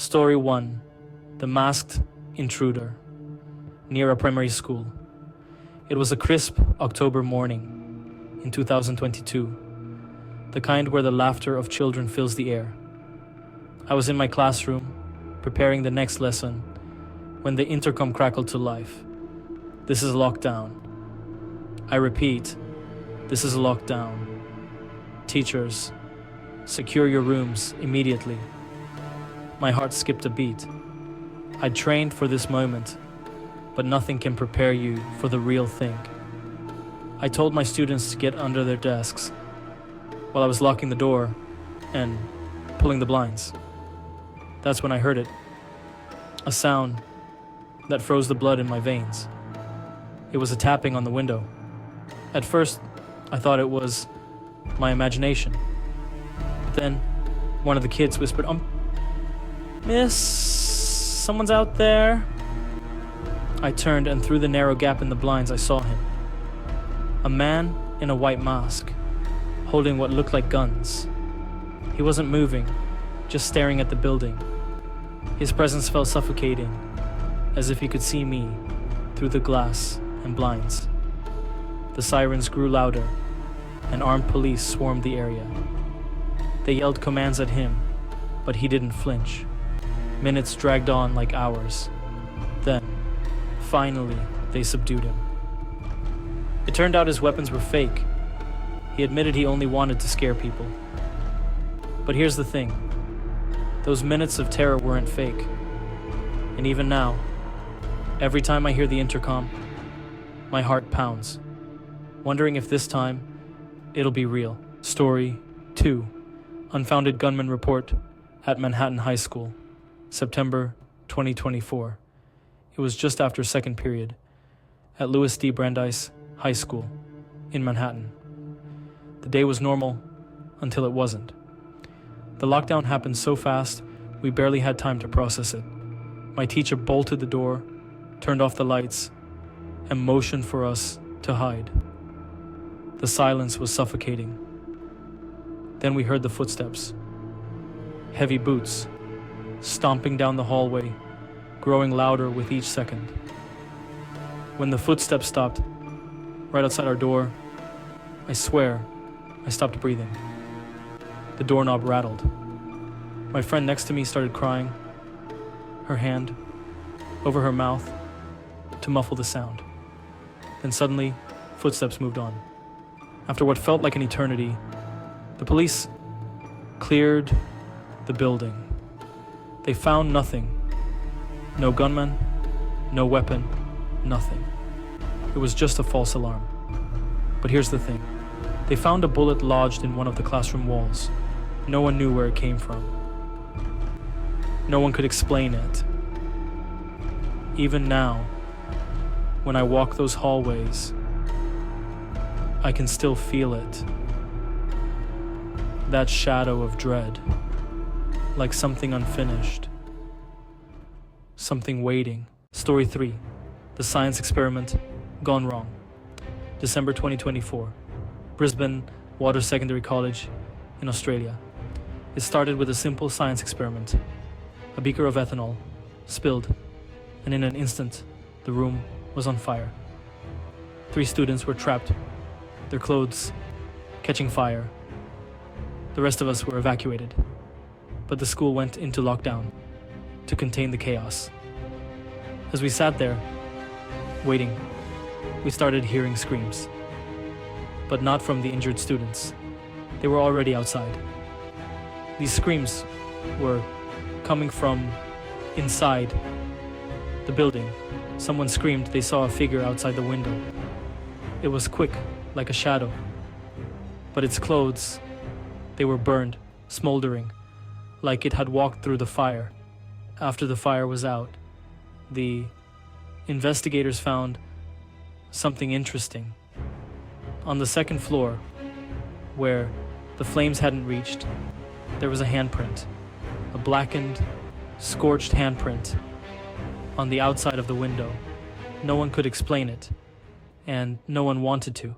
Story 1. The Masked Intruder. Near a primary school. It was a crisp October morning in 2022, the kind where the laughter of children fills the air. I was in my classroom, preparing the next lesson, when the intercom crackled to life. This is lockdown. I repeat, this is lockdown. Teachers, secure your rooms immediately. My heart skipped a beat. I trained for this moment, but nothing can prepare you for the real thing. I told my students to get under their desks while I was locking the door and pulling the blinds. That's when I heard it. A sound that froze the blood in my veins. It was a tapping on the window. At first, I thought it was my imagination. But then, one of the kids whispered, Miss, someone's out there. I turned, and through the narrow gap in the blinds, I saw him. A man in a white mask, holding what looked like guns. He wasn't moving, just staring at the building. His presence felt suffocating, as if he could see me through the glass and blinds. The sirens grew louder, and armed police swarmed the area. They yelled commands at him, but he didn't flinch. Minutes dragged on like hours. Then, finally, they subdued him. It turned out his weapons were fake. He admitted he only wanted to scare people. But here's the thing. Those minutes of terror weren't fake. And even now, every time I hear the intercom, my heart pounds, wondering if this time it'll be real. Story 2. Unfounded gunman report at Manhattan High School, September 2024. It was just after second period at Louis D. Brandeis High School in Manhattan. The day was normal until it wasn't. The lockdown happened so fast, we barely had time to process it. My teacher bolted the door, turned off the lights, and motioned for us to hide. The silence was suffocating. Then we heard the footsteps. Heavy boots, stomping down the hallway, growing louder with each second. When the footsteps stopped, right outside our door, I swear, I stopped breathing. The doorknob rattled. My friend next to me started crying, her hand over her mouth to muffle the sound. Then suddenly, footsteps moved on. After what felt like an eternity, the police cleared the building. They found nothing. No gunman, no weapon, nothing. It was just a false alarm. But here's the thing. They found a bullet lodged in one of the classroom walls. No one knew where it came from. No one could explain it. Even now, when I walk those hallways, I can still feel it. That shadow of dread, like something unfinished, something waiting. Story 3. The science experiment gone wrong. December 2024. Brisbane Waters Secondary College in Australia. It started with a simple science experiment. A beaker of ethanol spilled, and in an instant, the room was on fire. 3 students were trapped, their clothes catching fire. The rest of us were evacuated, but the school went into lockdown to contain the chaos. As we sat there, waiting, we started hearing screams, but not from the injured students. They were already outside. These screams were coming from inside the building. Someone screamed they saw a figure outside the window. It was quick, like a shadow, but its clothes, they were burned, smoldering, like it had walked through the fire. After the fire was out, the investigators found something interesting. On the second floor, where the flames hadn't reached, there was a handprint, a blackened, scorched handprint on the outside of the window. No one could explain it, and no one wanted to.